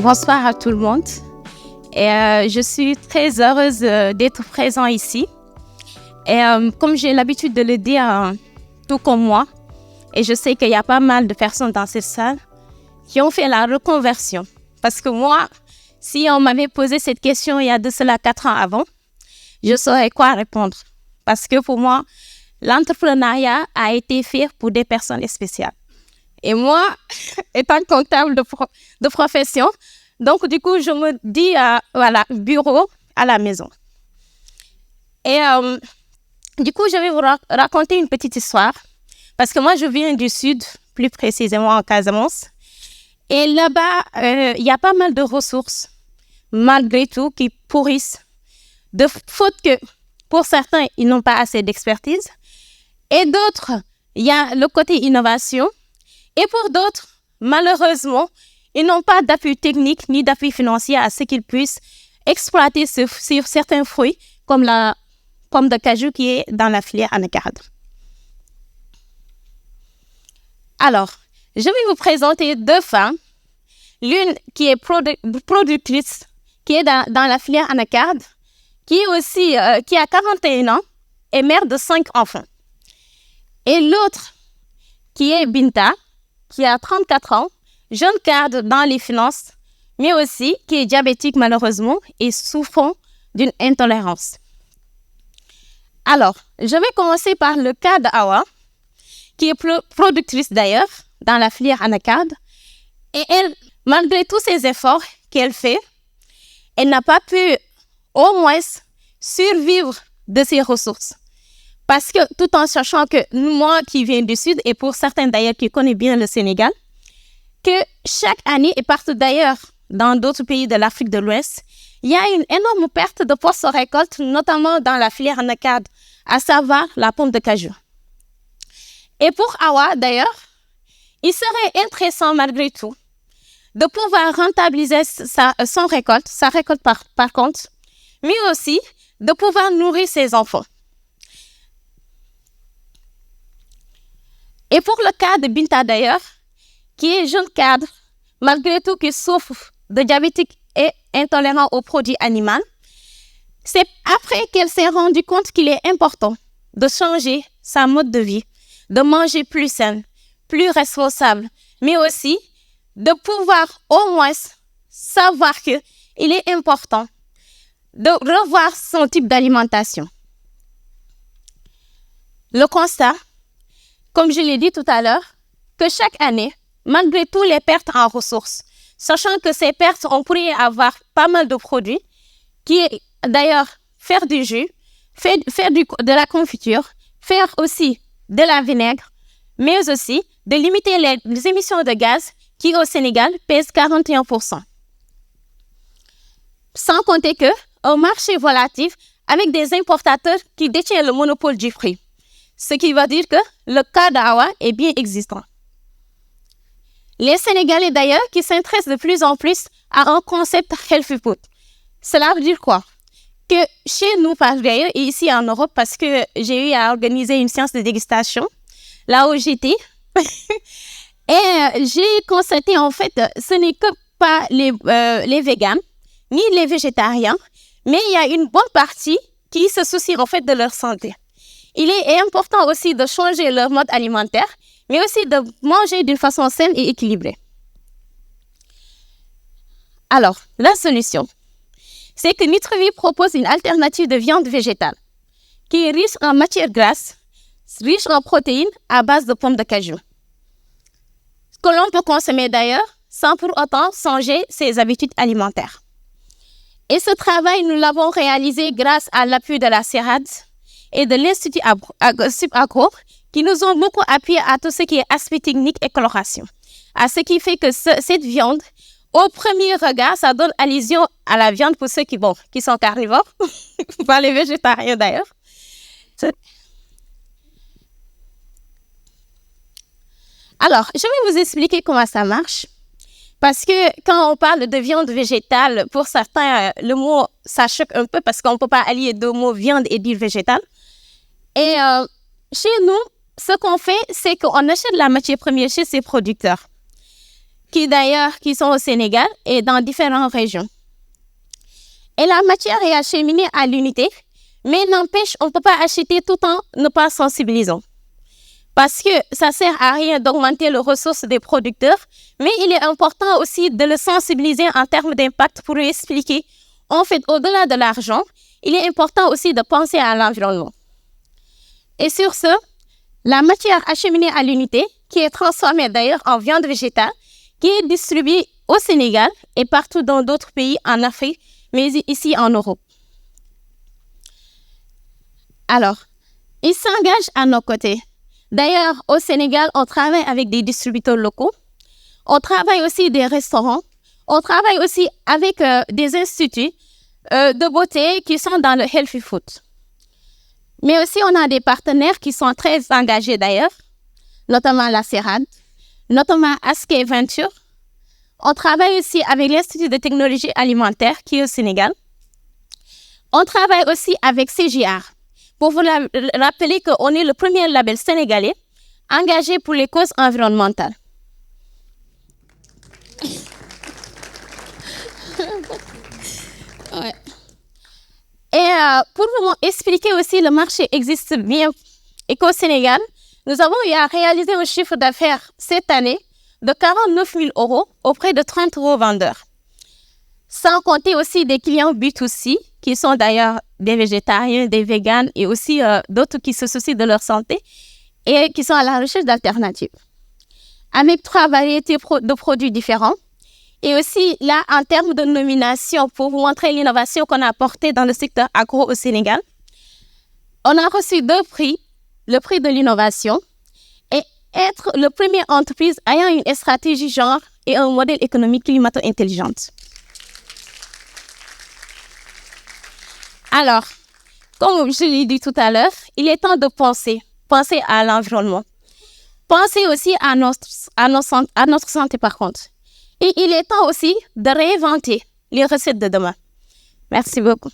Bonsoir à tout le monde. Je suis très heureuse d'être présent ici. Comme j'ai l'habitude de le dire, tout comme moi, et je sais qu'il y a pas mal de personnes dans cette salle qui ont fait la reconversion. Parce que moi, si on m'avait posé cette question il y a de cela 4 ans avant, je saurais quoi répondre. Parce que pour moi, l'entrepreneuriat a été fait pour des personnes spéciales. Et moi, étant comptable de profession, donc du coup, je me dis, bureau à la maison. Du coup, je vais vous raconter une petite histoire. Parce que moi, je viens du sud, plus précisément en Casamance. Et là-bas, il y a pas mal de ressources, malgré tout, qui pourrissent. De faute que, pour certains, ils n'ont pas assez d'expertise. Et d'autres, il y a le côté innovation. Et pour d'autres, malheureusement, ils n'ont pas d'appui technique ni d'appui financier à ce qu'ils puissent exploiter sur certains fruits, comme la pomme de cajou qui est dans la filière anacarde. Alors, je vais vous présenter 2 femmes. L'une qui est productrice, qui est dans la filière anacarde, qui a 41 ans et mère de 5 enfants. Et l'autre qui est Binta, qui a 34 ans, jeune cadre dans les finances, mais aussi qui est diabétique malheureusement et souffrant d'une intolérance. Alors, je vais commencer par le cas d'Awa, qui est productrice d'ailleurs dans la filière anacarde. Et elle, malgré tous ces efforts qu'elle fait, elle n'a pas pu au moins survivre de ses ressources. Parce que tout en sachant que moi qui viens du Sud, et pour certains d'ailleurs qui connaissent bien le Sénégal, que chaque année, et partout d'ailleurs dans d'autres pays de l'Afrique de l'Ouest, il y a une énorme perte de post-récolte, notamment dans la filière anacarde, à savoir la pomme de cajou. Et pour Awa d'ailleurs, il serait intéressant malgré tout de pouvoir rentabiliser sa récolte par contre, mais aussi de pouvoir nourrir ses enfants. Et pour le cas de Binta d'ailleurs, qui est jeune cadre, malgré tout qui souffre de diabétique et intolérant aux produits animaux, c'est après qu'elle s'est rendue compte qu'il est important de changer sa mode de vie, de manger plus sain, plus responsable, mais aussi de pouvoir au moins savoir qu'il est important de revoir son type d'alimentation. Le constat, comme je l'ai dit tout à l'heure, que chaque année, malgré toutes les pertes en ressources, sachant que ces pertes, on pourrait avoir pas mal de produits, qui est d'ailleurs faire du jus, faire de la confiture, faire aussi de la vinaigre, mais aussi de limiter les émissions de gaz qui au Sénégal pèsent 41%. Sans compter qu'un marché volatile avec des importateurs qui détiennent le monopole du prix. Ce qui veut dire que le cas d'Awa est bien existant. Les Sénégalais d'ailleurs qui s'intéressent de plus en plus à un concept healthy food. Cela veut dire quoi? Que chez nous, par ailleurs, et ici en Europe, parce que j'ai eu à organiser une séance de dégustation, là où j'étais, et j'ai constaté en fait, ce n'est que pas les véganes, ni les végétariens, mais il y a une bonne partie qui se soucie en fait de leur santé. Il est important aussi de changer leur mode alimentaire, mais aussi de manger d'une façon saine et équilibrée. Alors, la solution, c'est que Nutrivie propose une alternative de viande végétale qui est riche en matières grasses, riche en protéines à base de pommes de cajou, que l'on peut consommer d'ailleurs sans pour autant changer ses habitudes alimentaires. Et ce travail, nous l'avons réalisé grâce à l'appui de la CERAD et de l'Institut Subagro, qui nous ont beaucoup appuyé à tout ce qui est aspect technique et coloration. À ce qui fait que cette viande, au premier regard, ça donne allusion à la viande pour ceux qui sont carnivores, pas les végétariens d'ailleurs. Alors, je vais vous expliquer comment ça marche. Parce que quand on parle de viande végétale, pour certains, le mot, ça choque un peu parce qu'on ne peut pas allier 2 mots viande et dire végétale. Et chez nous, ce qu'on fait, c'est qu'on achète la matière première chez ces producteurs. qui sont au Sénégal et dans différentes régions. Et la matière est acheminée à l'unité, mais n'empêche, on ne peut pas acheter tout en ne pas sensibilisant. Parce que ça ne sert à rien d'augmenter les ressources des producteurs, mais il est important aussi de le sensibiliser en termes d'impact pour lui expliquer. En fait, au-delà de l'argent, il est important aussi de penser à l'environnement. Et sur ce, la matière acheminée à l'unité, qui est transformée d'ailleurs en viande végétale, qui est distribuée au Sénégal et partout dans d'autres pays en Afrique, mais ici en Europe. Alors, ils s'engagent à nos côtés. D'ailleurs, au Sénégal, on travaille avec des distributeurs locaux. On travaille aussi des restaurants. On travaille aussi avec des instituts de beauté qui sont dans le healthy food. Mais aussi, on a des partenaires qui sont très engagés d'ailleurs, notamment la CERAD, notamment Aske Venture. On travaille aussi avec l'Institut de technologie alimentaire qui est au Sénégal. On travaille aussi avec CGR. Pour vous rappeler qu'on est le premier label sénégalais engagé pour les causes environnementales. Ouais. Et pour vous expliquer aussi, le marché existe bien et qu'au Sénégal, nous avons eu à réaliser un chiffre d'affaires cette année de 49 000 € auprès de 30 revendeurs. Sans compter aussi des clients B2C, qui sont d'ailleurs des végétariens, des véganes et aussi d'autres qui se soucient de leur santé et qui sont à la recherche d'alternatives. Avec 3 variétés de produits différents. Et aussi, là, en termes de nomination, pour vous montrer l'innovation qu'on a apportée dans le secteur agro au Sénégal, on a reçu 2 prix, le prix de l'innovation et être le premier entreprise ayant une stratégie genre et un modèle économique climato-intelligent. Alors, comme je l'ai dit tout à l'heure, il est temps de penser à l'environnement. Penser aussi à notre santé par contre. Et il est temps aussi de réinventer les recettes de demain. Merci beaucoup.